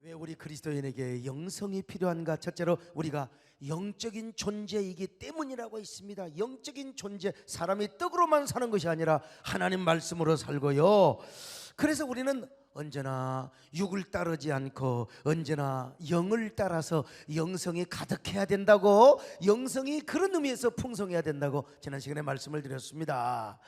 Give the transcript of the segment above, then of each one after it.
왜 우리 그리스도인에게 영성이 필요한가? 첫째로 우리가 영적인 존재이기 때문이라고 있습니다. 영적인 존재, 사람이 떡으로만 사는 것이 아니라 하나님 말씀으로 살고요. 그래서 우리는 언제나 육을 따르지 않고 언제나 영을 따라서 영성이 가득해야 된다고, 영성이 그런 의미에서 풍성해야 된다고 지난 시간에 말씀을 드렸습니다.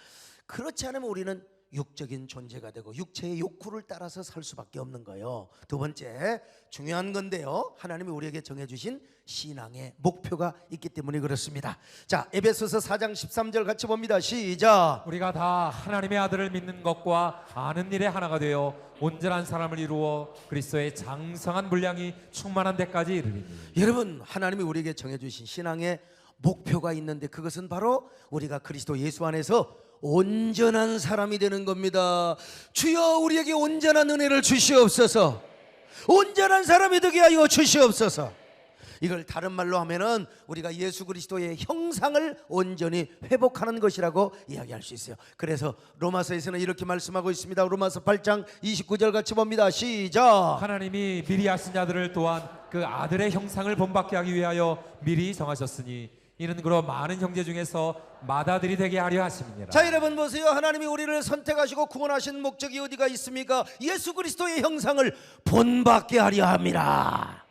그렇지 않으면 우리는 육적인 존재가 되고 육체의 욕구를 따라서 살 수밖에 없는 거예요. 두 번째 중요한 건데요, 하나님이 우리에게 정해주신 신앙의 목표가 있기 때문에 그렇습니다. 자, 에베소서 4장 13절 같이 봅니다. 시작. 우리가 다 하나님의 아들을 믿는 것과 아는 일에 하나가 되어 온전한 사람을 이루어 그리스도의 장성한 분량이 충만한 데까지 이르리니. 여러분, 하나님이 우리에게 정해주신 신앙의 목표가 있는데 그것은 바로 우리가 그리스도 예수 안에서 온전한 사람이 되는 겁니다. 주여 우리에게 온전한 은혜를 주시옵소서. 온전한 사람이 되게 하여 주시옵소서. 이걸 다른 말로 하면은 우리가 예수 그리스도의 형상을 온전히 회복하는 것이라고 이야기할 수 있어요. 그래서 로마서에서는 이렇게 말씀하고 있습니다. 로마서 8장 29절 같이 봅니다. 시작. 하나님이 미리 하신 자들을 또한 그 아들의 형상을 본받게 하기 위하여 미리 정하셨으니 이는 그로 많은 형제 중에서 맏아들이 되게 하려 하심이니라. 자, 여러분 보세요. 하나님이 우리를 선택하시고 구원하신 목적이 어디가 있습니까? 예수 그리스도의 형상을 본받게 하려 함이라.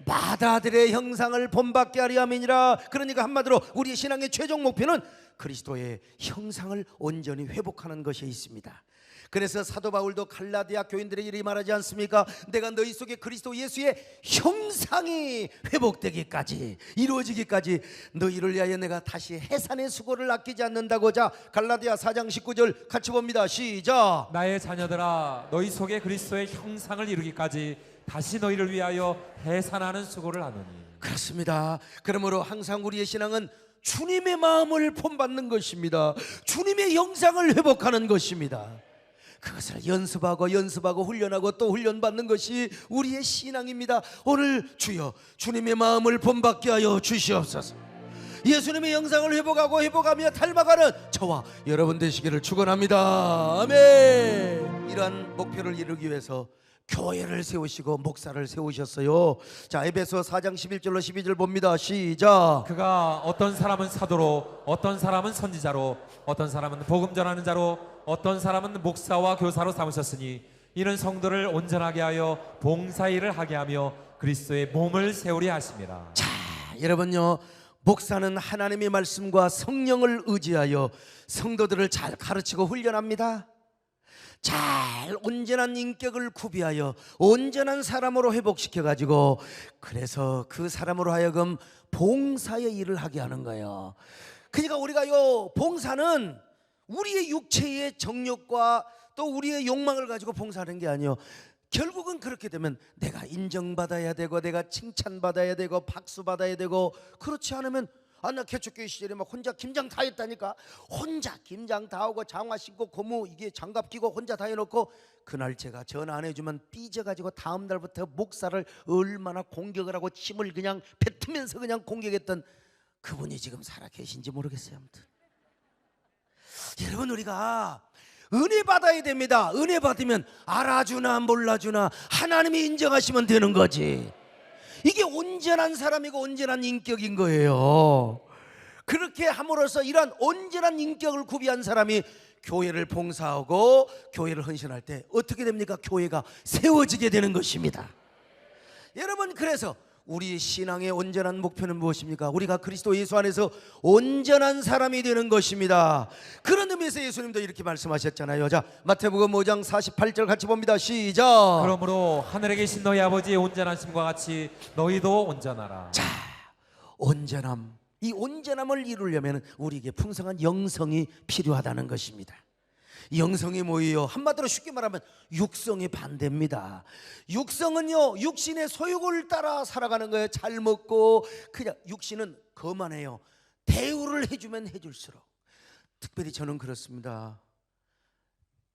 맏아들의 형상을 본받게 하려 함이니라. 그러니까 한마디로 우리의 신앙의 최종 목표는 그리스도의 형상을 온전히 회복하는 것이 있습니다. 그래서 사도 바울도 갈라디아 교인들에게 이렇게 말하지 않습니까? 내가 너희 속에 그리스도 예수의 형상이 회복되기까지, 이루어지기까지 너희를 위하여 내가 다시 해산의 수고를 아끼지 않는다고. 자, 갈라디아 4장 19절 같이 봅니다. 시작. 나의 자녀들아, 너희 속에 그리스도의 형상을 이루기까지 다시 너희를 위하여 해산하는 수고를 하느니. 그렇습니다. 그러므로 항상 우리의 신앙은 주님의 마음을 본받는 것입니다. 주님의 형상을 회복하는 것입니다. 그것을 연습하고 훈련하고 또 훈련받는 것이 우리의 신앙입니다. 오늘 주여 주님의 마음을 본받게 하여 주시옵소서. 예수님의 형상을 회복하며 닮아가는 저와 여러분 되시기를 축원합니다. 아멘. 이러한 목표를 이루기 위해서 교회를 세우시고 목사를 세우셨어요. 자, 에베소 4장 11절로 12절 봅니다. 시작. 그가 어떤 사람은 사도로, 어떤 사람은 선지자로, 어떤 사람은 복음 전하는 자로, 어떤 사람은 목사와 교사로 삼으셨으니 이는 성도를 온전하게 하여 봉사일을 하게 하며 그리스도의 몸을 세우려 하심이라. 자, 여러분요, 목사는 하나님의 말씀과 성령을 의지하여 성도들을 잘 가르치고 훈련합니다. 잘 온전한 인격을 구비하여 온전한 사람으로 회복시켜가지고 그래서 그 사람으로 하여금 봉사의 일을 하게 하는 거예요. 그러니까 우리가요, 봉사는 우리의 육체의 정욕과 또 우리의 욕망을 가지고 봉사하는 게 아니에요. 결국은 그렇게 되면 내가 인정받아야 되고 내가 칭찬받아야 되고 박수받아야 되고, 그렇지 않으면 나 개척교회 시절에 막 혼자 김장 다 했다니까. 혼자 김장 다 하고 장화 신고 고무 이게 장갑 끼고 혼자 다 해놓고 그날 제가 전화 안 해주면 삐져가지고 다음 날부터 목사를 얼마나 공격을 하고 침을 그냥 뱉으면서 그냥 공격했던 그분이 지금 살아 계신지 모르겠어요. 아무튼 여러분, 우리가 은혜 받아야 됩니다. 은혜 받으면 알아주나 몰라주나 하나님이 인정하시면 되는 거지. 이게 온전한 사람이고 온전한 인격인 거예요. 그렇게 함으로써 이러한 온전한 인격을 구비한 사람이 교회를 봉사하고 교회를 헌신할 때 어떻게 됩니까? 교회가 세워지게 되는 것입니다. 여러분, 그래서 우리 신앙의 온전한 목표는 무엇입니까? 우리가 그리스도 예수 안에서 온전한 사람이 되는 것입니다. 그런 의미에서 예수님도 이렇게 말씀하셨잖아요. 자, 마태복음 5장 48절 같이 봅니다. 시작. 그러므로 하늘에 계신 너희 아버지의 온전하심과 같이 너희도 온전하라. 자, 온전함, 이 온전함을 이루려면 우리에게 풍성한 영성이 필요하다는 것입니다. 영성이 뭐예요? 한마디로 쉽게 말하면 육성의 반대입니다. 육성은요, 육신의 소욕을 따라 살아가는 거예요. 잘 먹고 그냥. 육신은 거만해요. 대우를 해주면 해줄수록. 특별히 저는 그렇습니다.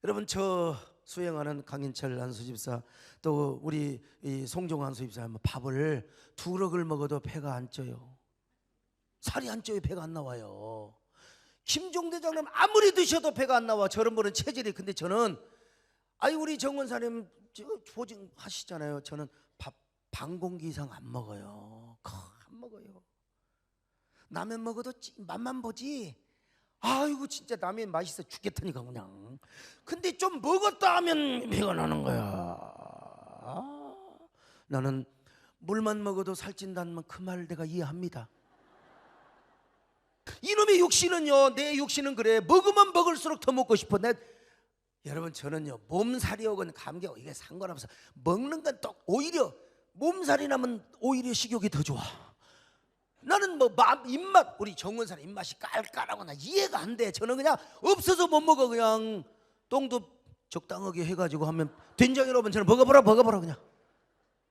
여러분, 저 수행하는 강인철 안수집사 또 우리 송종 안수집사 밥을 2그릇을 먹어도 배가 안 쪄요. 살이 안 쪄요. 배가 안 나와요. 김종대장님 아무리 드셔도 배가 안 나와. 저런 분은 체질이. 근데 저는 우리 정원사님 조증 하시잖아요. 저는 반 공기 이상 안 먹어요. 안 먹어요. 라면 먹어도 맛만 보지. 아이고 진짜 라면 맛있어 죽겠다니까 그냥. 근데 좀 먹었다 하면 배가 나는 거야. 나는 물만 먹어도 살찐다는 그 말을 내가 이해합니다. 이놈의 육신은요, 내 육신은 그래. 먹으면 먹을수록 더 먹고 싶어. 여러분 저는요, 몸살이 오건 감기 오건 이게 상관없어. 먹는 건 또 오히려 몸살이 나면 오히려 식욕이 더 좋아. 나는 뭐 입맛, 우리 정원사는 입맛이 깔깔하고 나 이해가 안 돼. 저는 그냥 없어서 못 먹어. 그냥 똥도 적당하게 해가지고 하면 된장이라면 저는 먹어보라 그냥.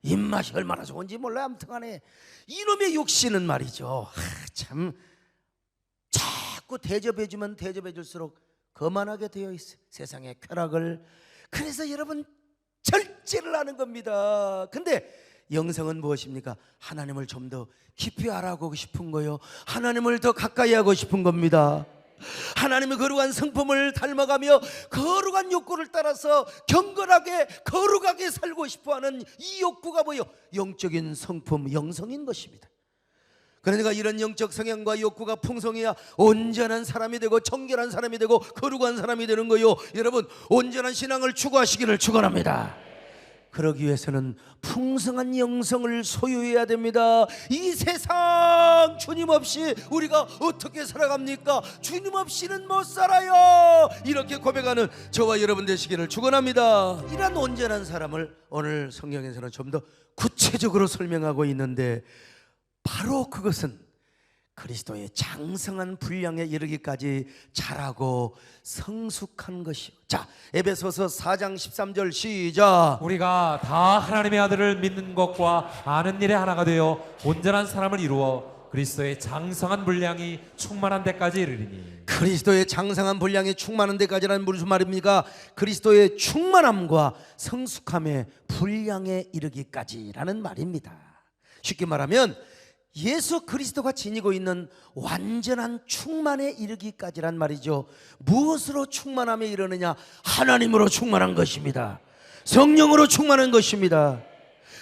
입맛이 얼마나 좋은지 몰라. 아무튼 간에 이놈의 육신은 말이죠, 참 자꾸 대접해주면 대접해줄수록 거만하게 되어 있어. 세상의 쾌락을. 그래서 여러분 절제를 하는 겁니다. 근데 영성은 무엇입니까? 하나님을 좀 더 깊이 알아가고 싶은 거요. 하나님을 더 가까이 하고 싶은 겁니다. 하나님의 거룩한 성품을 닮아가며 거룩한 욕구를 따라서 경건하게 거룩하게 살고 싶어하는 이 욕구가 뭐요? 영적인 성품, 영성인 것입니다. 그러니까 이런 영적 성향과 욕구가 풍성해야 온전한 사람이 되고 정결한 사람이 되고 거룩한 사람이 되는 거요. 여러분 온전한 신앙을 추구하시기를 축원합니다. 그러기 위해서는 풍성한 영성을 소유해야 됩니다. 이 세상 주님 없이 우리가 어떻게 살아갑니까? 주님 없이는 못 살아요. 이렇게 고백하는 저와 여러분 되시기를 축원합니다. 이런 온전한 사람을 오늘 성경에서는 좀 더 구체적으로 설명하고 있는데, 바로 그것은 그리스도의 장성한 분량에 이르기까지 자라고 성숙한 것이요. 자, 에베소서 4장 13절 시작. 우리가 다 하나님의 아들을 믿는 것과 아는 일에 하나가 되어 온전한 사람을 이루어 그리스도의 장성한 분량이 충만한 데까지 이르리니. 그리스도의 장성한 분량이 충만한 데까지라는 무슨 말입니까? 그리스도의 충만함과 성숙함의 분량에 이르기까지라는 말입니다. 쉽게 말하면 예수 그리스도가 지니고 있는 완전한 충만에 이르기까지란 말이죠. 무엇으로 충만함에 이르느냐? 하나님으로 충만한 것입니다. 성령으로 충만한 것입니다.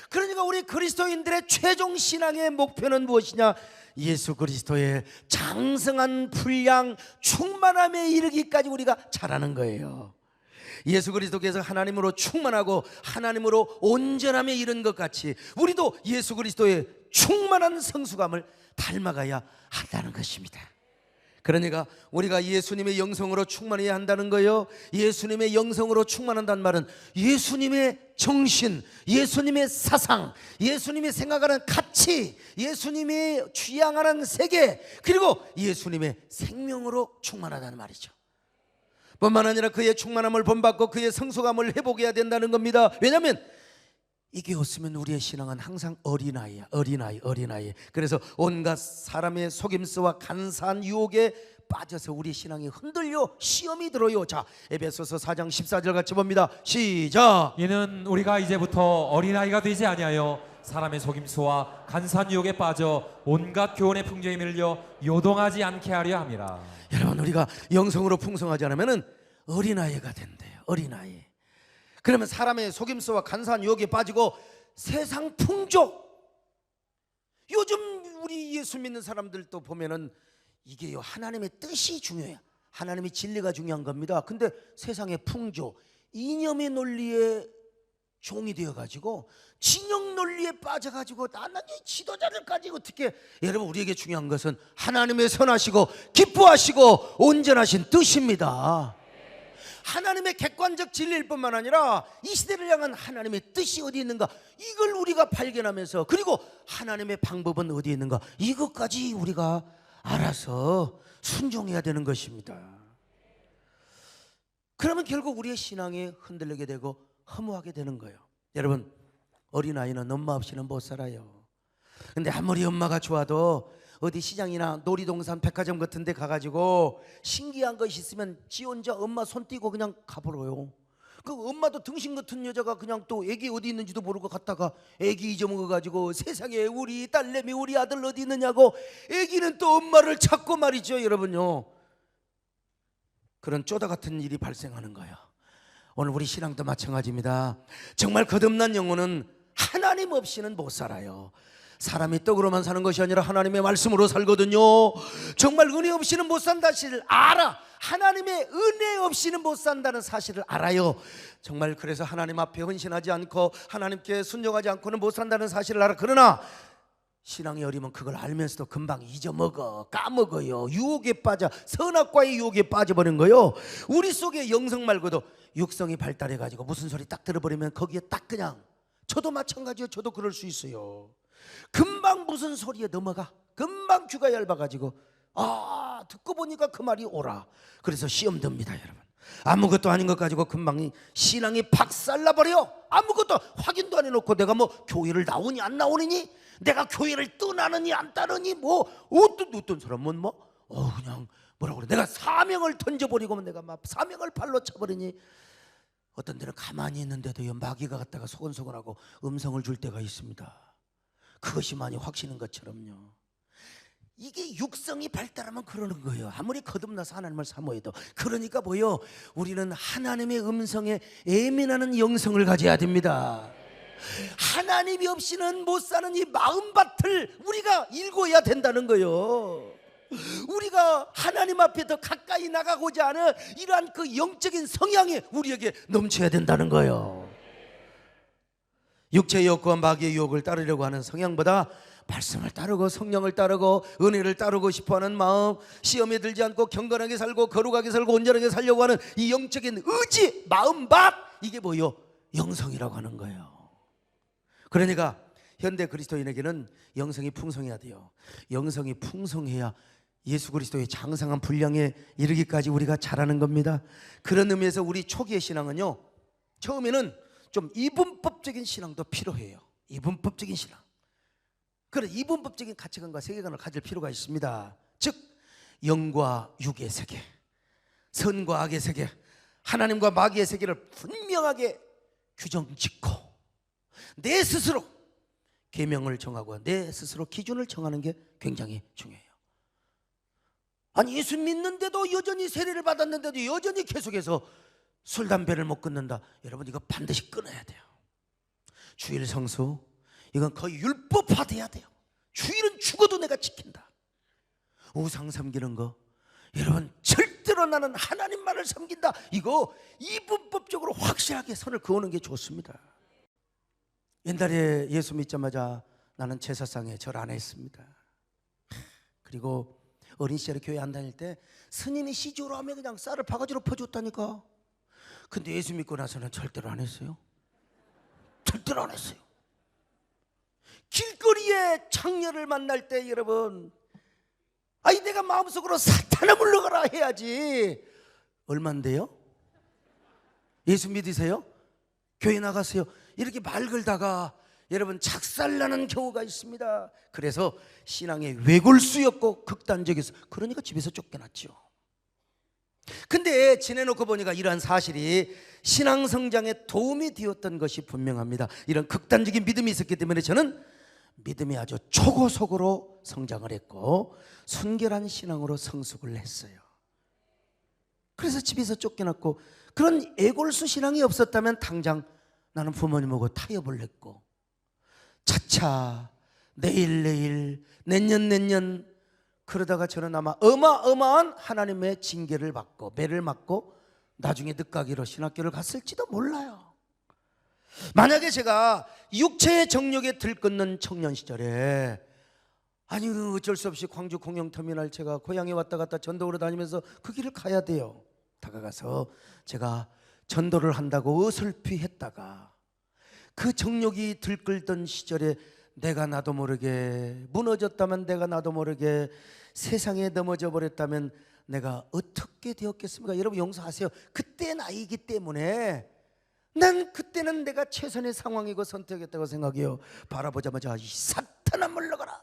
그러니까 우리 그리스도인들의 최종 신앙의 목표는 무엇이냐? 예수 그리스도의 장성한 분량 충만함에 이르기까지 우리가 자라는 거예요. 예수 그리스도께서 하나님으로 충만하고 하나님으로 온전함에 이른 것 같이 우리도 예수 그리스도의 충만한 성숙함을 닮아가야 한다는 것입니다. 그러니까 우리가 예수님의 영성으로 충만해야 한다는 거예요. 예수님의 영성으로 충만한다는 말은 예수님의 정신, 예수님의 사상, 예수님이 생각하는 가치, 예수님이 취향하는 세계, 그리고 예수님의 생명으로 충만하다는 말이죠. 뿐만 아니라 그의 충만함을 본받고 그의 성숙함을 회복해야 된다는 겁니다. 왜냐하면 이게 없으면 우리의 신앙은 항상 어린아이야. 어린아이. 그래서 온갖 사람의 속임수와 간사한 유혹에 빠져서 우리 신앙이 흔들려 시험이 들어요. 자, 에베소서 4장 14절 같이 봅니다. 시작. 이는 우리가 이제부터 어린아이가 되지 아니하여 사람의 속임수와 간사한 유혹에 빠져 온갖 교훈의 풍조에 밀려 요동하지 않게 하려 함이라. 여러분, 우리가 영성으로 풍성하지 않으면 어린아이가 된대요. 어린아이. 그러면 사람의 속임수와 간사한 유혹에 빠지고 세상 풍조, 요즘 우리 예수 믿는 사람들도 보면은 이게요, 하나님의 뜻이 중요해요. 하나님의 진리가 중요한 겁니다. 근데 세상의 풍조, 이념의 논리에 종이 되어가지고 진영 논리에 빠져가지고 나는 이 지도자들까지 어떻게. 여러분, 우리에게 중요한 것은 하나님의 선하시고 기뻐하시고 온전하신 뜻입니다. 하나님의 객관적 진리일 뿐만 아니라 이 시대를 향한 하나님의 뜻이 어디 있는가, 이걸 우리가 발견하면서, 그리고 하나님의 방법은 어디 있는가, 이것까지 우리가 알아서 순종해야 되는 것입니다. 그러면 결국 우리의 신앙이 흔들리게 되고 허무하게 되는 거예요. 여러분, 어린아이는 엄마 없이는 못 살아요. 근데 아무리 엄마가 좋아도 어디 시장이나 놀이동산 백화점 같은 데 가가지고 신기한 것이 있으면 지 혼자 엄마 손 띄고 그냥 가버려요. 그 엄마도 등신 같은 여자가 그냥 또 애기 어디 있는지도 모르고 갔다가 애기 잊어먹어가지고 세상에 우리 딸내미 우리 아들 어디 있느냐고 애기는 또 엄마를 찾고 말이죠. 여러분요, 그런 쪼다 같은 일이 발생하는 거예요. 오늘 우리 신앙도 마찬가지입니다. 정말 거듭난 영혼은 하나님 없이는 못 살아요. 사람이 떡으로만 사는 것이 아니라 하나님의 말씀으로 살거든요. 정말 은혜 없이는 못 산다는 사실을 알아. 하나님의 은혜 없이는 못 산다는 사실을 알아요. 정말 그래서 하나님 앞에 헌신하지 않고 하나님께 순종하지 않고는 못 산다는 사실을 알아. 그러나 신앙이 어리면 그걸 알면서도 금방 잊어먹어, 까먹어요. 유혹에 빠져, 선악과의 유혹에 빠져버린 거예요. 우리 속에 영성 말고도 육성이 발달해가지고 무슨 소리 딱 들어버리면 거기에 딱 그냥, 저도 마찬가지예요. 저도 그럴 수 있어요. 금방 무슨 소리에 넘어가, 금방 귀가 얇아가지고 듣고 보니까 그 말이 옳아. 그래서 시험 듭니다. 여러분, 아무것도 아닌 것 가지고 금방 신앙이 박살나버려. 아무것도 확인도 안 해놓고 내가 뭐 교회를 나오니 안 나오니, 내가 교회를 떠나느니 안 따르니, 뭐 어떤 사람은 뭐 그냥 뭐라 그래, 내가 사명을 던져버리고 내가 막 사명을 발로 차버리니, 어떤 데는 가만히 있는데도 마귀가 갔다가 소곤소곤하고 음성을 줄 때가 있습니다. 그것이 많이 확신인 것처럼요. 이게 육성이 발달하면 그러는 거예요. 아무리 거듭나서 하나님을 사모해도. 그러니까 뭐요? 우리는 하나님의 음성에 예민하는 영성을 가져야 됩니다. 하나님이 없이는 못 사는 이 마음밭을 우리가 읽어야 된다는 거예요. 우리가 하나님 앞에 더 가까이 나가고자 하는 이러한 그 영적인 성향이 우리에게 넘쳐야 된다는 거예요. 육체의 욕구와 마귀의 유혹을 따르려고 하는 성향보다 말씀을 따르고 성령을 따르고 은혜를 따르고 싶어하는 마음, 시험에 들지 않고 경건하게 살고 거룩하게 살고 온전하게 살려고 하는 이 영적인 의지, 마음밭, 이게 뭐요? 영성이라고 하는 거예요. 그러니까 현대 그리스도인에게는 영성이 풍성해야 돼요. 영성이 풍성해야 예수 그리스도의 장성한 분량에 이르기까지 우리가 자라는 겁니다. 그런 의미에서 우리 초기의 신앙은요, 처음에는 좀 이분법적인 신앙도 필요해요. 이분법적인 신앙. 그래, 이분법적인 가치관과 세계관을 가질 필요가 있습니다. 즉, 영과 육의 세계, 선과 악의 세계, 하나님과 마귀의 세계를 분명하게 규정짓고 내 스스로 계명을 정하고 내 스스로 기준을 정하는 게 굉장히 중요해요. 아니, 예수 믿는데도 여전히 세례를 받았는데도 여전히 계속해서 술, 담배를 못 끊는다. 여러분, 이거 반드시 끊어야 돼요. 주일 성수, 이건 거의 율법화돼야 돼요. 주일은 죽어도 내가 지킨다. 우상 섬기는 거, 여러분 절대로 나는 하나님만을 섬긴다. 이거 이분법적으로 확실하게 선을 그어놓는 게 좋습니다. 옛날에 예수 믿자마자 나는 제사상에 절 안 했습니다. 그리고 어린 시절에 교회 안 다닐 때 스님이 시조로 하면 그냥 쌀을 바가지로 퍼줬다니까. 근데 예수 믿고 나서는 절대로 안 했어요. 절대로 안 했어요. 길거리에 창녀를 만날 때 여러분, 아니 내가 마음속으로 사탄아 물러가라 해야지. 얼만데요? 예수 믿으세요? 교회 나가세요? 이렇게 말 걸다가 여러분 작살나는 경우가 있습니다. 그래서 신앙의 외골수였고 극단적이어서, 그러니까 집에서 쫓겨났죠. 근데 지내놓고 보니까 이러한 사실이 신앙 성장에 도움이 되었던 것이 분명합니다. 이런 극단적인 믿음이 있었기 때문에 저는 믿음이 아주 초고속으로 성장을 했고 순결한 신앙으로 성숙을 했어요. 그래서 집에서 쫓겨났고, 그런 애골수 신앙이 없었다면 당장 나는 부모님하고 타협을 했고 차차 내일 내년 그러다가 저는 아마 어마어마한 하나님의 징계를 받고 매를 맞고 나중에 늦가기로 신학교를 갔을지도 몰라요. 만약에 제가 육체의 정욕에 들끓는 청년 시절에, 아니 어쩔 수 없이 광주 공영터미널 제가 고향에 왔다 갔다 전도로 다니면서 그 길을 가야 돼요. 다가가서 제가 전도를 한다고 어설피 했다가 그 정욕이 들끓던 시절에 내가 나도 모르게 무너졌다면, 내가 나도 모르게 세상에 넘어져 버렸다면 내가 어떻게 되었겠습니까? 여러분 용서하세요. 그때 나이기 때문에 난 그때는 내가 최선의 상황이고 선택했다고 생각해요. 바라보자마자 이 사탄아 물러가라.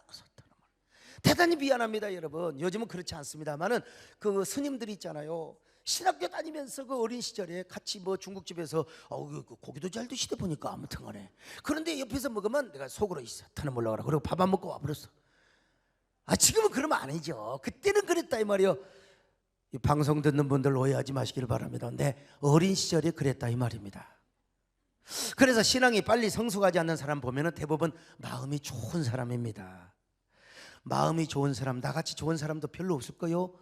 대단히 미안합니다 여러분. 요즘은 그렇지 않습니다만은 그 스님들이 있잖아요. 신학교 다니면서 그 어린 시절에 같이 뭐 중국집에서 그 고기도 잘 드시다 보니까 아무튼 간에, 그런데 옆에서 먹으면 내가 속으로 이 사탄아 물러가라 그리고 밥 안 먹고 와버렸어. 지금은 그러면 아니죠. 그때는 그랬다 이 말이요. 이 방송 듣는 분들 오해하지 마시길 바랍니다. 근데 어린 시절에 그랬다 이 말입니다. 그래서 신앙이 빨리 성숙하지 않는 사람 보면 대부분 마음이 좋은 사람입니다. 마음이 좋은 사람, 나같이 좋은 사람도 별로 없을 거요.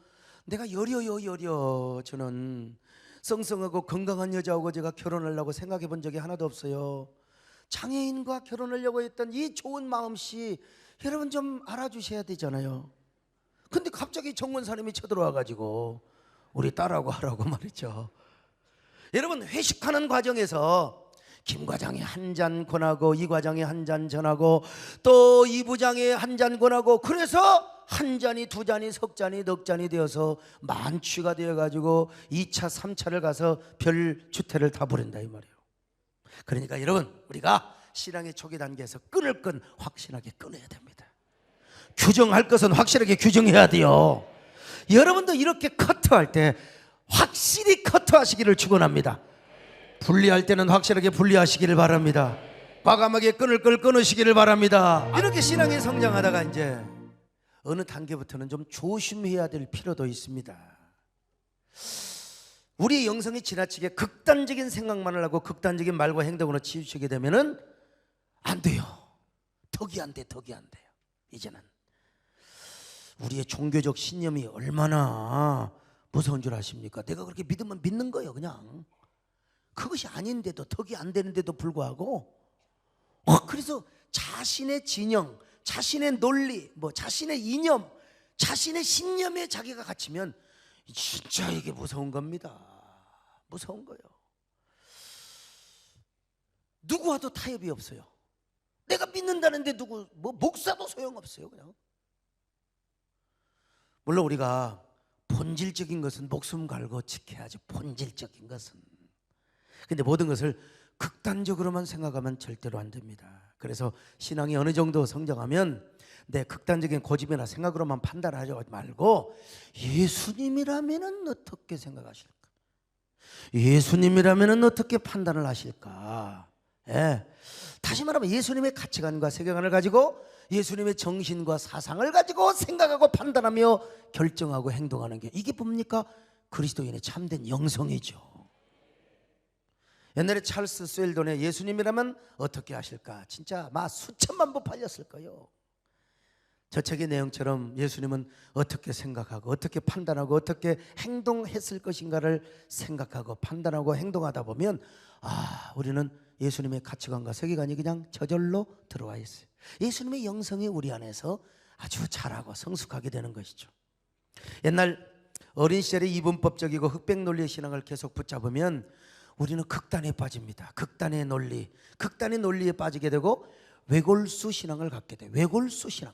내가 여려 저는 썽썽하고 건강한 여자하고 제가 결혼하려고 생각해 본 적이 하나도 없어요. 장애인과 결혼하려고 했던 이 좋은 마음씨 여러분 좀 알아주셔야 되잖아요. 근데 갑자기 정원사님이 쳐들어와 가지고 우리 딸하고 하라고 말이죠. 여러분 회식하는 과정에서 김 과장이 한 잔 권하고 이 과장이 한 잔 전하고 또 이 부장이 한 잔 권하고 그래서 한 잔이 두 잔이 석 잔이 넉 잔이 되어서 만취가 되어가지고 2차 3차를 가서 별 주태를 다 부린다 이 말이에요. 그러니까 여러분 우리가 신앙의 초기 단계에서 끊을 건 확실하게 끊어야 됩니다. 규정할 것은 확실하게 규정해야 돼요. 여러분도 이렇게 커트할 때 확실히 커트하시기를 축원합니다. 분리할 때는 확실하게 분리하시기를 바랍니다. 과감하게 끊을 걸 끊으시기를 바랍니다. 이렇게 신앙이 성장하다가 이제 어느 단계부터는 좀 조심해야 될 필요도 있습니다. 우리의 영성이 지나치게 극단적인 생각만을 하고 극단적인 말과 행동으로 치우치게 되면은 안 돼요. 덕이 안 돼, 덕이 안 돼요. 이제는 우리의 종교적 신념이 얼마나 무서운 줄 아십니까? 내가 그렇게 믿으면 믿는 거예요, 그냥. 그것이 아닌데도 덕이 안 되는데도 불구하고 그래서 자신의 진영, 자신의 논리, 자신의 이념, 자신의 신념에 자기가 갇히면 진짜 이게 무서운 겁니다. 무서운 거예요. 누구와도 타협이 없어요. 내가 믿는다는데 누구 목사도 소용없어요. 그냥. 물론 우리가 본질적인 것은 목숨 걸고 지켜야죠. 본질적인 것은. 근데 모든 것을 극단적으로만 생각하면 절대로 안 됩니다. 그래서 신앙이 어느 정도 성장하면 내 극단적인 고집이나 생각으로만 판단하지 말고 예수님이라면 어떻게 생각하실까? 예수님이라면 어떻게 판단을 하실까? 예. 다시 말하면 예수님의 가치관과 세계관을 가지고 예수님의 정신과 사상을 가지고 생각하고 판단하며 결정하고 행동하는 게 이게 뭡니까? 그리스도인의 참된 영성이죠. 옛날에 찰스 스웰던의 예수님이라면 어떻게 하실까? 진짜 막 수천만 부 팔렸을 거예요. 저 책의 내용처럼 예수님은 어떻게 생각하고 어떻게 판단하고 어떻게 행동했을 것인가를 생각하고 판단하고 행동하다 보면 우리는 예수님의 가치관과 세계관이 그냥 저절로 들어와 있어요. 예수님의 영성이 우리 안에서 아주 자라고 성숙하게 되는 것이죠. 옛날 어린 시절에 이분법적이고 흑백 논리의 신앙을 계속 붙잡으면 우리는 극단에 빠집니다. 극단의 논리에 빠지게 되고 외골수 신앙을 갖게 돼요. 외골수 신앙.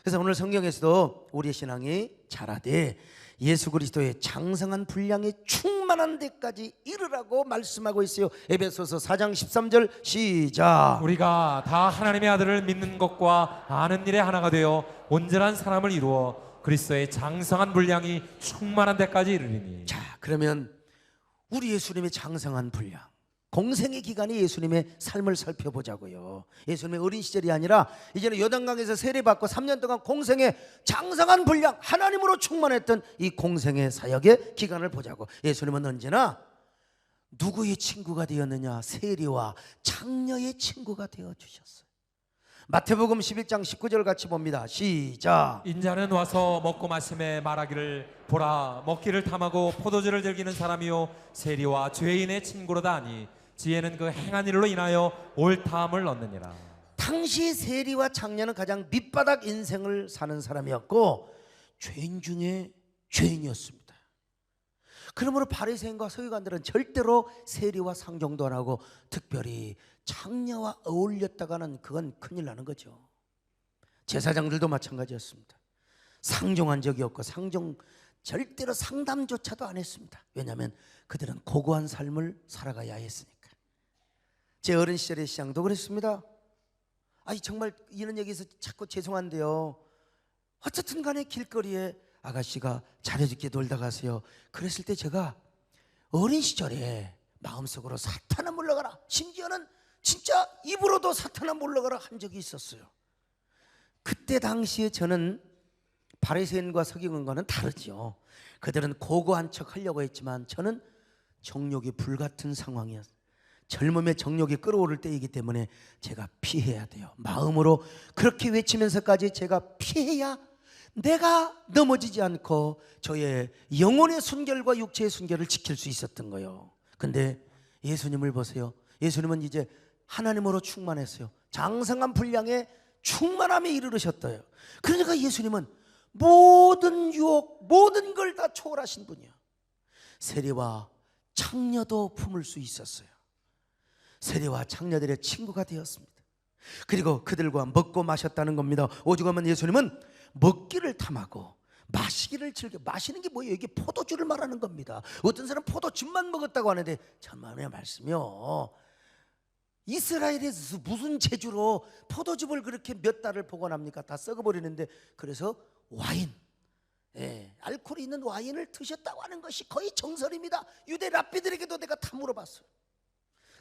그래서 오늘 성경에서도 우리의 신앙이 자라되 예수 그리스도의 장성한 분량에 충만한 데까지 이르라고 말씀하고 있어요. 에베소서 4장 13절 시작. 우리가 다 하나님의 아들을 믿는 것과 아는 일에 하나가 되어 온전한 사람을 이루어 그리스도의 장성한 분량이 충만한 데까지 이르리니. 자, 그러면 우리 예수님의 장성한 분량, 공생의 기간에 예수님의 삶을 살펴보자고요. 예수님의 어린 시절이 아니라 이제는 요단강에서 세례받고 3년 동안 공생의 장성한 분량, 하나님으로 충만했던 이 공생의 사역의 기간을 보자고. 예수님은 언제나 누구의 친구가 되었느냐? 세리와 장녀의 친구가 되어주셨어요. 마태복음 11장 19절 같이 봅니다. 시작. 인자는 와서 먹고 마심에 말하기를 보라, 먹기를 탐하고 포도주를 즐기는 사람이요 세리와 죄인의 친구로다 하니 지혜는 그 행한 일로 인하여 옳다함을 얻느니라. 당시 세리와 장녀는 가장 밑바닥 인생을 사는 사람이었고 죄인 중에 죄인이었습니다. 그러므로 바리새인과 서기관들은 절대로 세리와 상종도 안 하고 특별히 장녀와 어울렸다가는 그건 큰일 나는 거죠. 제사장들도 마찬가지였습니다. 상종한 적이 없고 절대로 상담조차도 안 했습니다. 왜냐하면 그들은 고고한 삶을 살아가야 했으니까. 제 어린 시절의 시장도 그랬습니다. 정말 이런 얘기해서 자꾸 죄송한데요, 어쨌든 간에 길거리에 아가씨가 잘해줄게 놀다 가세요. 그랬을 때 제가 어린 시절에 마음속으로 사탄아 물러가라, 심지어는 진짜 입으로도 사탄아 물러가라 한 적이 있었어요. 그때 당시에 저는 바리새인과 서기관과는 다르죠. 그들은 고고한 척 하려고 했지만 저는 정욕이 불같은 상황이었어요. 젊음의 정욕이 끌어오를 때이기 때문에 제가 피해야 돼요. 마음으로 그렇게 외치면서까지 제가 피해야 내가 넘어지지 않고 저의 영혼의 순결과 육체의 순결을 지킬 수 있었던 거예요. 근데 예수님을 보세요. 예수님은 이제 하나님으로 충만했어요. 장성한 분량의 충만함에 이르르셨어요. 그러니까 예수님은 모든 유혹, 모든 걸 다 초월하신 분이야. 세리와 창녀도 품을 수 있었어요. 세리와 창녀들의 친구가 되었습니다. 그리고 그들과 먹고 마셨다는 겁니다. 오죽하면 예수님은 먹기를 탐하고 마시기를 즐겨. 마시는 게 뭐예요? 이게 포도주를 말하는 겁니다. 어떤 사람은 포도즙만 먹었다고 하는데 천만의 말씀이요, 이스라엘에서 무슨 재주로 포도즙을 그렇게 몇 달을 보관합니까? 다 썩어버리는데, 그래서 와인, 알코올이 있는 와인을 드셨다고 하는 것이 거의 정설입니다. 유대 랍비들에게도 내가 다 물어봤어요.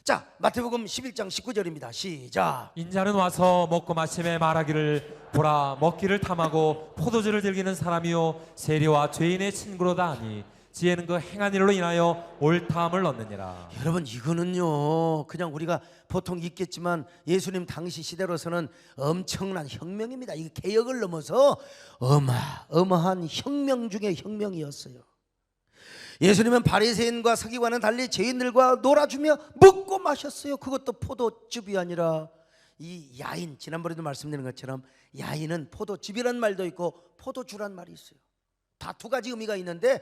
자, 마태복음 11장 19절입니다. 시작. 인자는 와서 먹고 마심에 말하기를, 보라, 먹기를 탐하고 포도주를 즐기는 사람이요 세리와 죄인의 친구로다 하니 지혜는 그 행한 일로 인하여 옳다함을 얻느니라. 여러분, 이거는요 그냥 우리가 보통 있겠지만 예수님 당시 시대로서는 엄청난 혁명입니다. 이게 개혁을 넘어서 어마어마한 혁명 중에 혁명이었어요. 예수님은 바리새인과 서기관은 달리 죄인들과 놀아주며 먹고 마셨어요. 그것도 포도즙이 아니라 이 야인, 지난번에도 말씀드린 것처럼 야인은 포도즙이란 말도 있고 포도주란 말이 있어요. 다 두 가지 의미가 있는데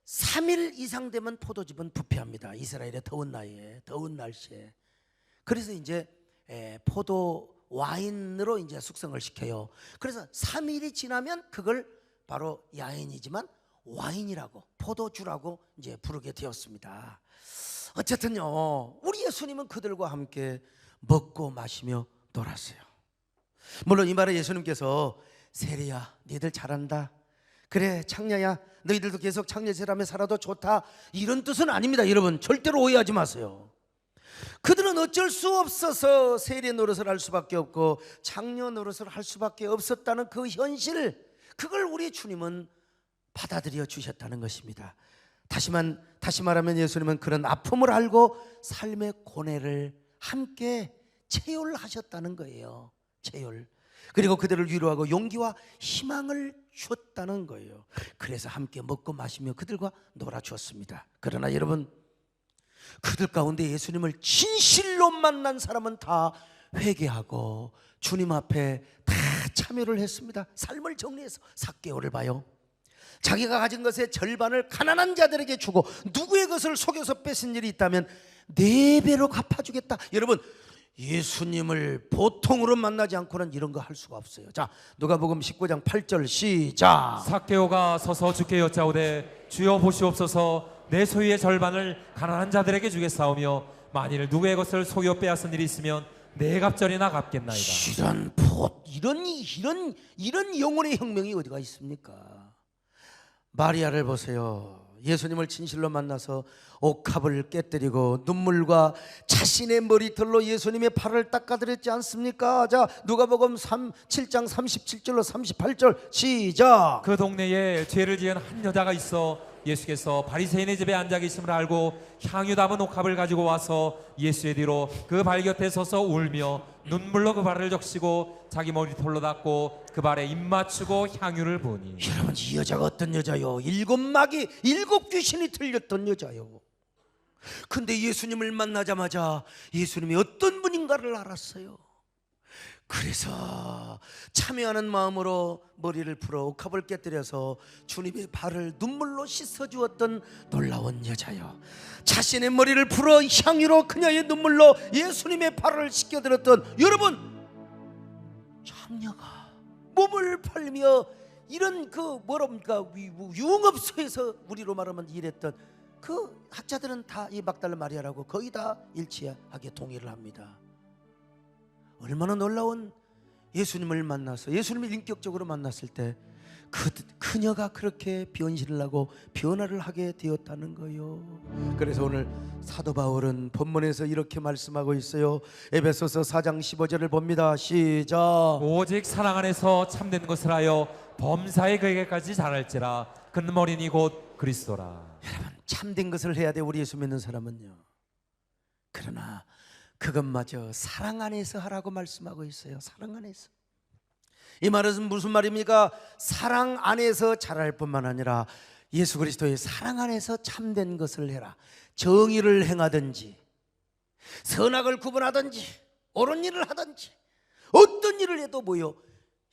3일 이상 되면 포도즙은 부패합니다. 이스라엘의 더운 나이에, 더운 날씨에. 그래서 이제 포도 와인으로 이제 숙성을 시켜요. 그래서 3일이 지나면 그걸 바로 야인이지만 와인이라고, 포도주라고 이제 부르게 되었습니다. 어쨌든요, 우리 예수님은 그들과 함께 먹고 마시며 놀았어요. 물론 이 말에 예수님께서 세리야, 너희들 잘한다, 그래 창녀야, 너희들도 계속 창녀처럼 살아도 좋다, 이런 뜻은 아닙니다. 여러분, 절대로 오해하지 마세요. 그들은 어쩔 수 없어서 세리 노릇을 할 수밖에 없고 창녀 노릇을 할 수밖에 없었다는 그 현실, 그걸 우리 주님은 받아들여 주셨다는 것입니다. 다시 말하면 예수님은 그런 아픔을 알고 삶의 고뇌를 함께 체휼하셨다는 거예요. 체휼. 그리고 그들을 위로하고 용기와 희망을 주었다는 거예요. 그래서 함께 먹고 마시며 그들과 놀아주었습니다. 그러나 여러분, 그들 가운데 예수님을 진실로 만난 사람은 다 회개하고 주님 앞에 다 참여를 했습니다. 삶을 정리해서 삭개오를 봐요. 자기가 가진 것의 절반을 가난한 자들에게 주고 누구의 것을 속여서 뺏은 일이 있다면 4배로 갚아주겠다. 여러분, 예수님을 보통으로 만나지 않고는 이런 거 할 수가 없어요. 자, 누가복음 19장 8절 시작. 삭개오가 서서 주께 여짜오되, 주여 보시옵소서, 내 소유의 절반을 가난한 자들에게 주겠사오며 만일 누구의 것을 속여 빼앗은 일이 있으면 네 갑절이나 갚겠나이다. 이런 영혼의 혁명이 어디가 있습니까? 마리아를 보세요. 예수님을 진실로 만나서 옥합을 깨뜨리고 눈물과 자신의 머리털로 예수님의 발을 닦아드렸지 않습니까? 자, 누가복음 7장 37절로 38절 시작. 그 동네에 죄를 지은 한 여자가 있어 예수께서 바리새인의 집에 앉아 계심을 알고 향유 담은 옥합을 가지고 와서 예수의 뒤로 그 발 곁에 서서 울며 눈물로 그 발을 적시고 자기 머리털로 닦고 그 발에 입 맞추고 향유를 부으니. 여러분, 이 여자가 어떤 여자요? 7마귀 7귀신이 들렸던 여자요. 근데 예수님을 만나자마자 예수님이 어떤 분인가를 알았어요. 그래서 참여하는 마음으로 머리를 풀어 옥합을 깨뜨려서 주님의 발을 눈물로 씻어주었던 놀라운 여자요. 자신의 머리를 풀어 향유로 그녀의 눈물로 예수님의 발을 씻겨드렸던, 여러분, 창녀가 몸을 팔며 이런 유흥업소에서 우리로 말하면 일했던 그 학자들은 다 이 막달라 마리아라고 거의 다 일치하게 동의를 합니다. 얼마나 놀라운, 예수님을 만나서 예수님을 인격적으로 만났을 때 그녀가 그렇게 변신을 하고 변화를 하게 되었다는 거예요. 그래서 오늘 사도 바울은 본문에서 이렇게 말씀하고 있어요. 에베소서 4장 15절을 봅니다. 시작. 오직 사랑 안에서 참된 것을 하여 범사에 그에게까지 자랄지라. 그는 머리니 곧 그리스도라. 여러분, 참된 것을 해야 돼, 우리 예수 믿는 사람은요. 그러나 그러나 그것마저 사랑 안에서 하라고 말씀하고 있어요. 사랑 안에서. 이 말은 무슨 말입니까? 사랑 안에서 자랄 뿐만 아니라 예수 그리스도의 사랑 안에서 참된 것을 해라. 정의를 행하든지 선악을 구분하든지 옳은 일을 하든지 어떤 일을 해도 뭐요?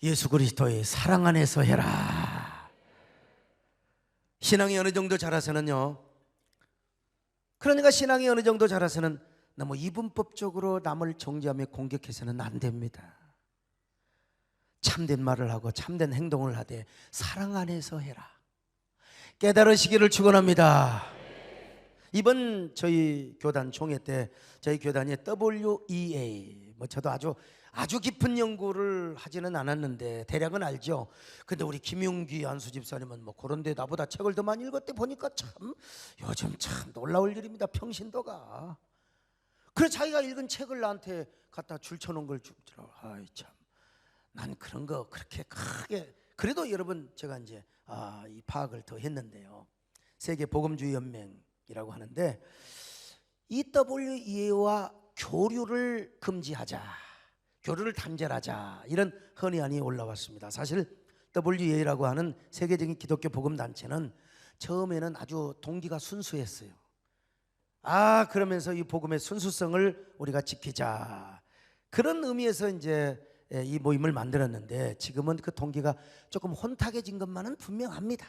예수 그리스도의 사랑 안에서 해라. 신앙이 어느 정도 자라서는요, 그러니까 신앙이 어느 정도 자라서는 너무 이분법적으로 남을 정죄하며 공격해서는 안 됩니다. 참된 말을 하고 참된 행동을 하되 사랑 안에서 해라. 깨달으시기를 축원합니다. 이번 저희 교단 총회 때 저희 교단이 WEA, 저도 아주 깊은 연구를 하지는 않았는데 대략은 알죠. 근데 우리 김용기 안수 집사님은 그런데 나보다 책을 더 많이 읽었대. 보니까 참 요즘 참 놀라울 일입니다. 평신도가. 그래서 자기가 읽은 책을 나한테 갖다 줄쳐놓은 걸 주더라고. 아이 참, 난 그런 거 그렇게 크게, 그래도 여러분 제가 이제 이 파악을 더 했는데요. 세계 복음주의 연맹이라고 하는데 EWEA와 교류를 금지하자, 교류를 단절하자, 이런 헌의안이 올라왔습니다. 사실 WEA라고 하는 세계적인 기독교 복음 단체는 처음에는 아주 동기가 순수했어요. 그러면서 이 복음의 순수성을 우리가 지키자, 그런 의미에서 이제 이 모임을 만들었는데 지금은 그 동기가 조금 혼탁해진 것만은 분명합니다.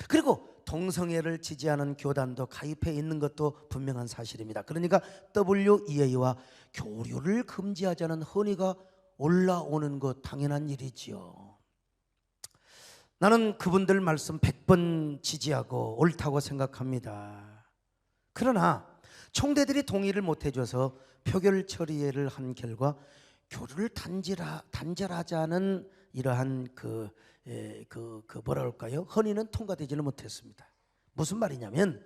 그리고 동성애를 지지하는 교단도 가입해 있는 것도 분명한 사실입니다. 그러니까 WEA와 교류를 금지하자는 헌의가 올라오는 것 당연한 일이지요. 나는 그분들 말씀 100번 지지하고 옳다고 생각합니다. 그러나 총대들이 동의를 못 해줘서 표결 처리를 한 결과 교류를 단절하자는 이러한 뭐라 할까요? 헌의는 통과되지는 못했습니다. 무슨 말이냐면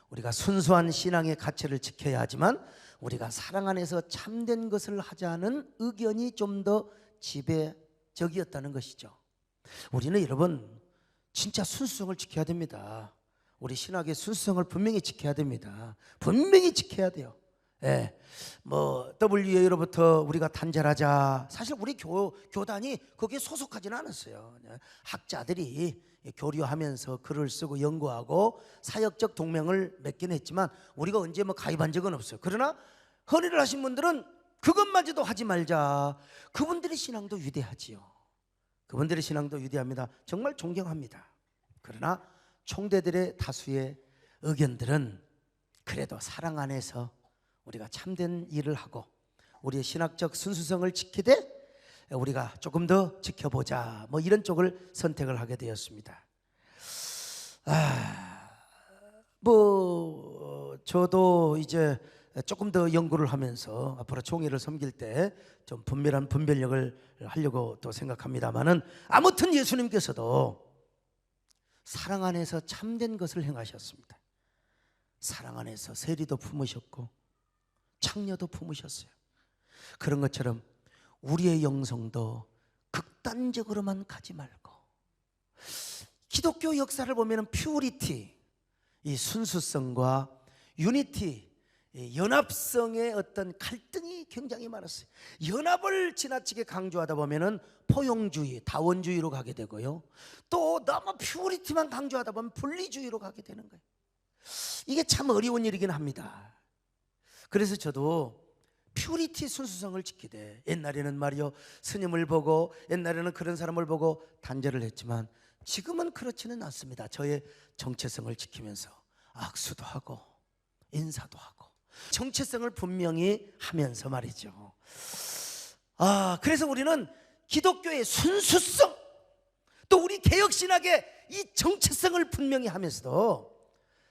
우리가 순수한 신앙의 가치를 지켜야 하지만 우리가 사랑 안에서 참된 것을 하자는 의견이 좀 더 지배적이었다는 것이죠. 우리는 여러분 진짜 순수성을 지켜야 됩니다. 우리 신학의 순수성을 분명히 지켜야 됩니다. 분명히 지켜야 돼요. WEA로부터 우리가 단절하자. 사실 우리 교단이 거기에 소속하지는 않았어요. 학자들이 교류하면서 글을 쓰고 연구하고 사역적 동맹을 맺긴 했지만 우리가 언제 가입한 적은 없어요. 그러나 헌의를 하신 분들은 그것마저도 하지 말자. 그분들의 신앙도 위대하지요. 그분들의 신앙도 위대합니다. 정말 존경합니다. 그러나 총대들의 다수의 의견들은 그래도 사랑 안에서 우리가 참된 일을 하고 우리의 신학적 순수성을 지키되 우리가 조금 더 지켜보자, 이런 쪽을 선택을 하게 되었습니다. 저도 이제 조금 더 연구를 하면서 앞으로 총회를 섬길 때 좀 분별한 분별력을 하려고 또 생각합니다만은, 아무튼 예수님께서도 사랑 안에서 참된 것을 행하셨습니다. 사랑 안에서 세리도 품으셨고 창녀도 품으셨어요. 그런 것처럼 우리의 영성도 극단적으로만 가지 말고, 기독교 역사를 보면 퓨리티, 이 순수성과 유니티, 연합성의 어떤 갈등이 굉장히 많았어요. 연합을 지나치게 강조하다 보면 포용주의, 다원주의로 가게 되고요, 또 너무 퓨리티만 강조하다 보면 분리주의로 가게 되는 거예요. 이게 참 어려운 일이긴 합니다. 그래서 저도 퓨리티, 순수성을 지키되, 옛날에는 말이요 스님을 보고, 옛날에는 그런 사람을 보고 단절을 했지만 지금은 그렇지는 않습니다. 저의 정체성을 지키면서 악수도 하고 인사도 하고 정체성을 분명히 하면서 말이죠. 그래서 우리는 기독교의 순수성, 또 우리 개혁신학의 이 정체성을 분명히 하면서도,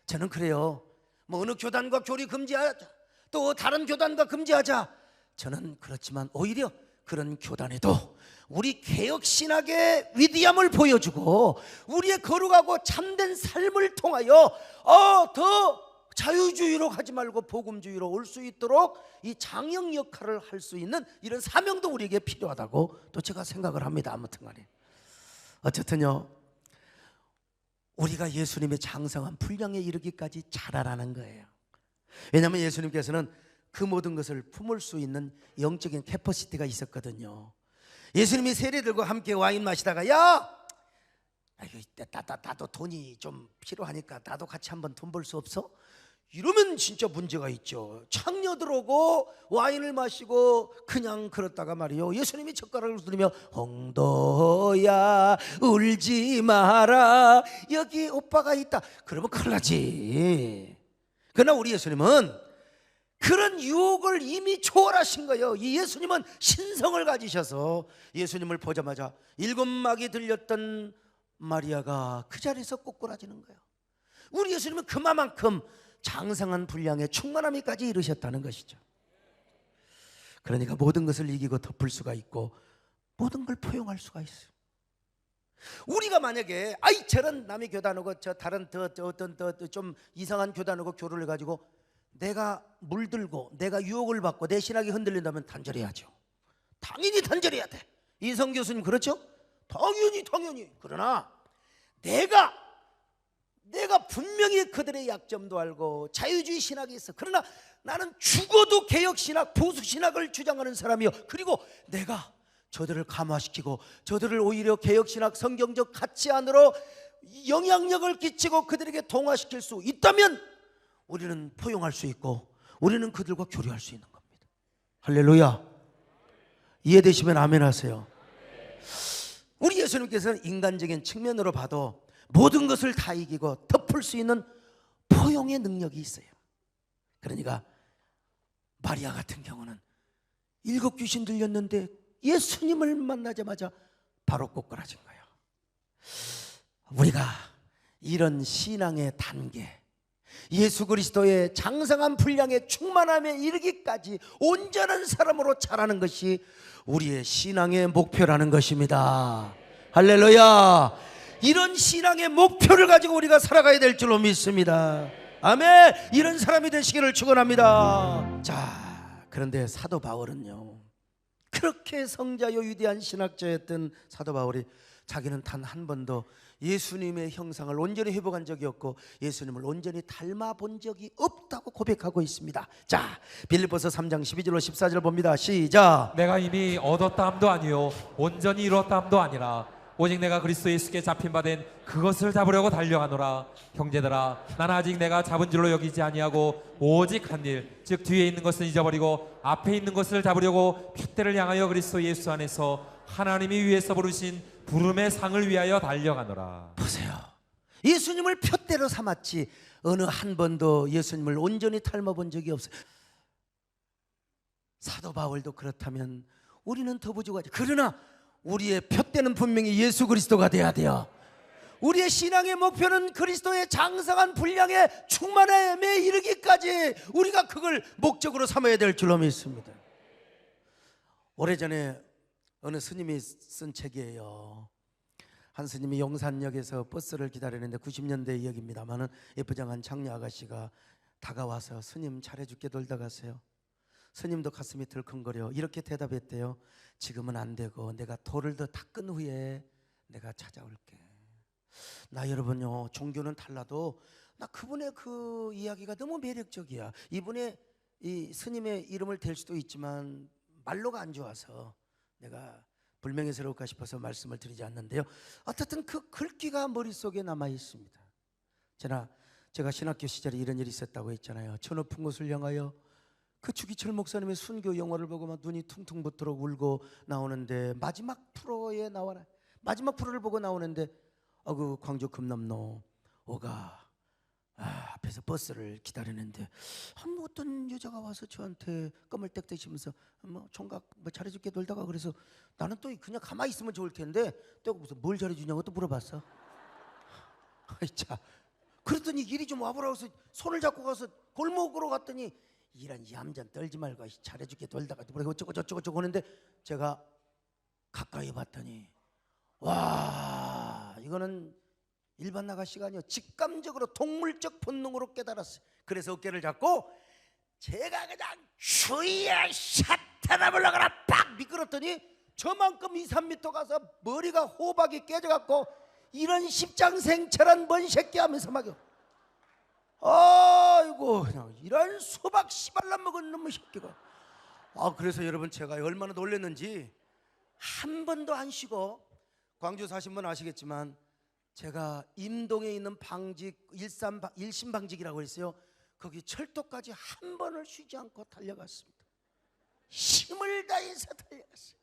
저는 그래요, 어느 교단과 교류 금지하자, 또 다른 교단과 금지하자, 저는 그렇지만 오히려 그런 교단에도 우리 개혁신학의 위대함을 보여주고 우리의 거룩하고 참된 삶을 통하여 더 자유주의로 가지 말고 복음주의로 올 수 있도록 이 장영 역할을 할 수 있는 이런 사명도 우리에게 필요하다고 또 제가 생각을 합니다. 아무튼 간에 어쨌든요, 우리가 예수님의 장성한 분량에 이르기까지 자라라는 거예요. 왜냐하면 예수님께서는 그 모든 것을 품을 수 있는 영적인 캐퍼시티가 있었거든요. 예수님이 세례들과 함께 와인 마시다가 야, 나도 돈이 좀 필요하니까 나도 같이 한번 돈 벌 수 없어? 이러면 진짜 문제가 있죠. 창녀들 오고 와인을 마시고 그냥 그렇다가 말이요, 예수님이 젓가락을 두드리며 홍도야 울지 마라, 여기 오빠가 있다, 그러면 큰일 나지. 그러나 우리 예수님은 그런 유혹을 이미 초월하신 거예요. 이 예수님은 신성을 가지셔서 예수님을 보자마자 7막이 들렸던 마리아가 그 자리에서 꼬꾸라지는 거예요. 우리 예수님은 그만큼 장성한 분량의 충만함이까지 이루셨다는 것이죠. 그러니까 모든 것을 이기고 덮을 수가 있고 모든 걸 포용할 수가 있어요. 우리가 만약에 저런 남의 교단하고 저 다른 어떤 좀 이상한 교단하고 교류를 해가지고 내가 물들고 내가 유혹을 받고 내 신학이 흔들린다면 단절해야죠. 당연히 단절해야 돼. 이성 교수님 그렇죠? 당연히. 그러나 내가 분명히 그들의 약점도 알고 자유주의 신학이 있어. 그러나 나는 죽어도 개혁신학, 보수신학을 주장하는 사람이요, 그리고 내가 저들을 감화시키고 저들을 오히려 개혁신학 성경적 가치 안으로 영향력을 끼치고 그들에게 동화시킬 수 있다면 우리는 포용할 수 있고 우리는 그들과 교류할 수 있는 겁니다. 할렐루야. 이해되시면 아멘 하세요. 우리 예수님께서는 인간적인 측면으로 봐도 모든 것을 다 이기고 덮을 수 있는 포용의 능력이 있어요. 그러니까 마리아 같은 경우는 7 귀신 들렸는데 예수님을 만나자마자 바로 꼬꾸라진 거예요. 우리가 이런 신앙의 단계, 예수 그리스도의 장성한 분량의 충만함에 이르기까지 온전한 사람으로 자라는 것이 우리의 신앙의 목표라는 것입니다. 할렐루야. 이런 신앙의 목표를 가지고 우리가 살아가야 될 줄로 믿습니다. 아멘. 이런 사람이 되시기를 축원합니다. 자, 그런데 사도 바울은요, 그렇게 성자요 위대한 신학자였던 사도 바울이 자기는 단 한 번도 예수님의 형상을 온전히 회복한 적이 없고 예수님을 온전히 닮아 본 적이 없다고 고백하고 있습니다. 자, 빌립보서 3장 12절로 14절 봅니다. 시작. 내가 이미 얻었다 함도 아니요 온전히 이뤘다 함도 아니라 오직 내가 그리스도 예수께 잡힌 바 된 그것을 잡으려고 달려가노라. 형제들아, 나는 아직 내가 잡은 줄로 여기지 아니하고 오직 한 일, 즉 뒤에 있는 것은 잊어버리고 앞에 있는 것을 잡으려고 핏대를 향하여 그리스도 예수 안에서 하나님이 위에서 부르신 부름의 상을 위하여 달려가노라. 보세요. 예수님을 푯대로 삼았지 어느 한 번도 예수님을 온전히 닮아본 적이 없어요. 사도 바울도 그렇다면 우리는 더 부족하지. 그러나 우리의 푯대는 분명히 예수 그리스도가 돼야 돼요. 우리의 신앙의 목표는 그리스도의 장성한 분량의 충만함에 이르기까지 우리가 그걸 목적으로 삼아야 될 줄로 믿습니다. 오래전에 어느 스님이 쓴 책이에요. 한 스님이 용산역에서 버스를 기다리는데 90년대 이야기입니다만은 예쁘장한 장녀 아가씨가 다가와서 스님 잘해줄게 놀다 가세요. 스님도 가슴이 덜컹거려 이렇게 대답했대요. 지금은 안 되고 내가 돌을 더 닦은 후에 내가 찾아올게. 나 여러분요, 종교는 달라도 나 그분의 그 이야기가 너무 매력적이야. 이분의 이 스님의 이름을 댈 수도 있지만 말로가 안 좋아서 내가 불명예스러울까 싶어서 말씀을 드리지 않는데요, 어쨌든 그 글귀가 머릿속에 남아 있습니다. 제가 신학교 시절에 이런 일이 있었다고 했잖아요. 저 높은 곳을 향하여, 그 주기철 목사님의 순교 영화를 보고 막 눈이 퉁퉁 붓도록 울고 나오는데 마지막 프로에 나와라. 마지막 프로를 보고 나오는데 그 광주 금남로 오가 앞에서 버스를 기다리는데 어떤 여자가 와서 저한테 껌을 땡 드시면서 총각 잘해줄게 놀다가, 그래서 나는 또 그냥 가만히 있으면 좋을 텐데 또 무슨 뭘 잘해주냐고 또 물어봤어. 자, 그랬더니 이리 좀 와보라고 해서 손을 잡고 가서 골목으로 갔더니 이런 얌전 떨지 말고 잘해줄게 놀다가 어쩌고 저쩌고 하는데 제가 가까이 봤더니 와, 이거는 일반 나가씨가 아니요, 직감적으로 동물적 본능으로 깨달았어요. 그래서 어깨를 잡고 제가 그냥 주의야 샷하나 불러가라 팍 미끄럽더니 저만큼 2, 3m 가서 머리가 호박이 깨져갖고 이런 십장생철한 뭔 새끼 하면서 막 아이고 그냥 이런 수박 씨발라 먹은 놈의 새끼가. 그래서 여러분 제가 얼마나 놀랐는지 한 번도 안 쉬고, 광주 사신 분 아시겠지만 제가 임동에 있는 방직 일심방직이라고 했어요. 거기 철도까지 한 번을 쉬지 않고 달려갔습니다. 힘을 다해서 달려갔어요.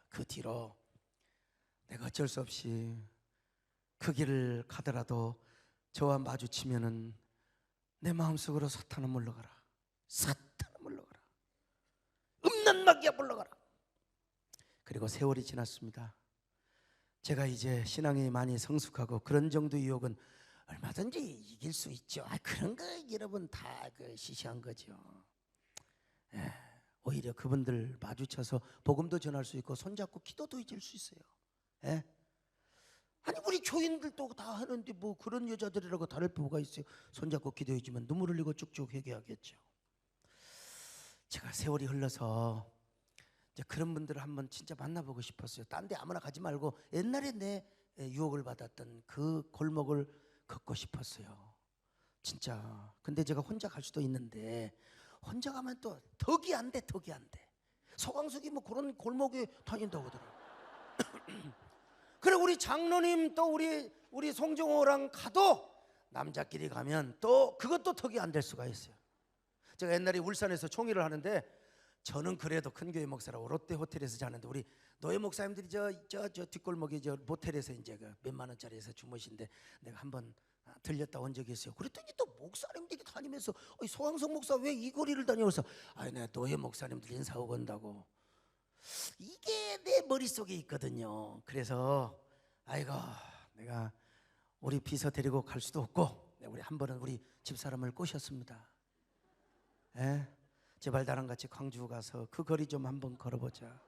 그 뒤로 내가 어쩔 수 없이 그 길을 가더라도 저와 마주치면은 내 마음속으로 사탄아 물러가라, 사탄아 물러가라, 없는 마귀야 물러가라. 그리고 세월이 지났습니다. 제가 이제 신앙이 많이 성숙하고 그런 정도의 유혹은 얼마든지 이길 수 있죠. 그런 거 여러분 다 시시한 거죠. 오히려 그분들 마주쳐서 복음도 전할 수 있고 손잡고 기도도 해줄 수 있어요. 아니 우리 교인들도 다 하는데 뭐 그런 여자들이라고 다를 뭐가 있어요. 손잡고 기도해주면 눈물 흘리고 쭉쭉 회개하겠죠. 제가 세월이 흘러서 이제 그런 분들을 한번 진짜 만나보고 싶었어요. 딴 데 아무나 가지 말고 옛날에 내 유혹을 받았던 그 골목을 걷고 싶었어요. 진짜. 근데 제가 혼자 갈 수도 있는데 혼자 가면 또 덕이 안 돼, 덕이 안 돼. 서광석이 뭐 그런 골목에 다닌다고 하더라고요. 그래 우리 장로님 또 우리 송정호랑 가도 남자끼리 가면 또 그것도 덕이 안 될 수가 있어요. 제가 옛날에 울산에서 총회를 하는데 저는 그래도 큰 교회 목사라고 롯데 호텔에서 자는데 우리 노예 목사님들이 저 뒷골목에 저 모텔에서 이제 그 몇만 원짜리에서 주무신데 내가 한번 들렸다 온 적이 있어요. 그랬더니 또 목사님들이 다니면서 소왕석 목사 왜 이 거리를 다녀서 내가 노예 목사님들 인사하고 온다고. 이게 내 머릿속에 있거든요. 그래서 내가 우리 비서 데리고 갈 수도 없고 우리 한 번은 우리 집사람을 꼬셨습니다. 제발 나랑 같이 광주 가서 그 거리 좀 한번 걸어보자.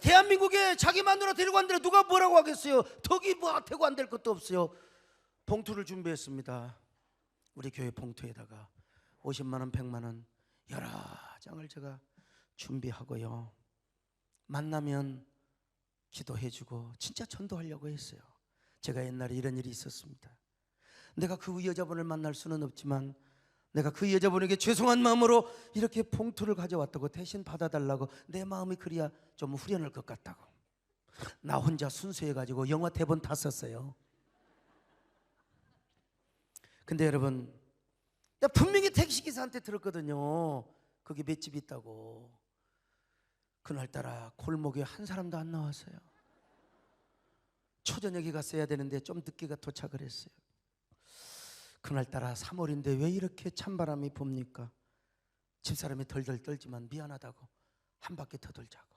대한민국에 자기 마누라 데리고 간데 누가 뭐라고 하겠어요. 덕이 뭐 되고 안 될 것도 없어요. 봉투를 준비했습니다. 우리 교회 봉투에다가 50만 원, 100만 원 여러 장을 제가 준비하고요. 만나면 기도해주고 진짜 전도하려고 했어요. 제가 옛날에 이런 일이 있었습니다. 내가 그 여자분을 만날 수는 없지만 내가 그 여자분에게 죄송한 마음으로 이렇게 봉투를 가져왔다고 대신 받아달라고 내 마음이 그리야 좀 후련할 것 같다고 나 혼자 순수해가지고 영화 대본 다 썼어요. 근데 여러분 분명히 택시기사한테 들었거든요. 거기 맷집 있다고. 그날따라 골목에 한 사람도 안 나왔어요. 초저녁에 갔어야 되는데 좀 늦게 도착을 했어요. 그날따라 3월인데 왜 이렇게 찬바람이 붑니까? 집사람이 덜덜 떨지만 미안하다고 한 바퀴 더 돌자고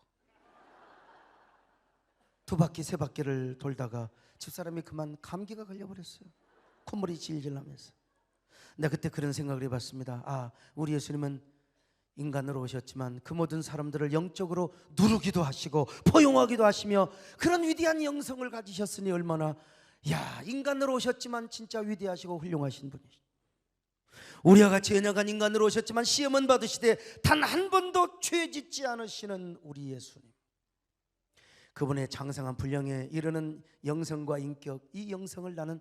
2바퀴 3바퀴를 돌다가 집사람이 그만 감기가 걸려버렸어요. 콧물이 질질 나면서. 내가 그때 그런 생각을 해봤습니다. 우리 예수님은 인간으로 오셨지만 그 모든 사람들을 영적으로 누르기도 하시고 포용하기도 하시며 그런 위대한 영성을 가지셨으니 얼마나 인간으로 오셨지만 진짜 위대하시고 훌륭하신 분이시죠. 우리와 같이 연약한 인간으로 오셨지만 시험은 받으시되 단 한 번도 죄 짓지 않으시는 우리 예수님, 그분의 장성한 분량에 이르는 영성과 인격, 이 영성을 나는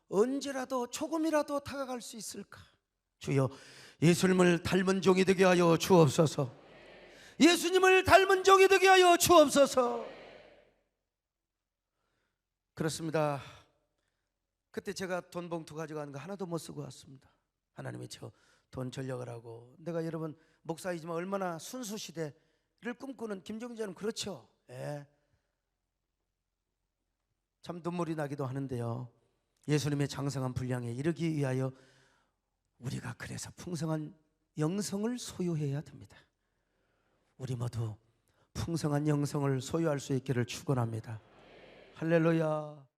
언제라도 조금이라도 다가갈 수 있을까? 주여 예수님을 닮은 종이 되게 하여 주옵소서. 예수님을 닮은 종이 되게 하여 주옵소서. 그렇습니다. 그때 제가 돈 봉투 가져가는 거 하나도 못 쓰고 왔습니다. 하나님이 저 돈 전력을 하고 내가 여러분 목사이지만 얼마나 순수 시대를 꿈꾸는 김종자는 그렇죠. 참 눈물이 나기도 하는데요. 예수님의 장성한 분량에 이르기 위하여 우리가 그래서 풍성한 영성을 소유해야 됩니다. 우리 모두 풍성한 영성을 소유할 수 있기를 축원합니다. 할렐루야.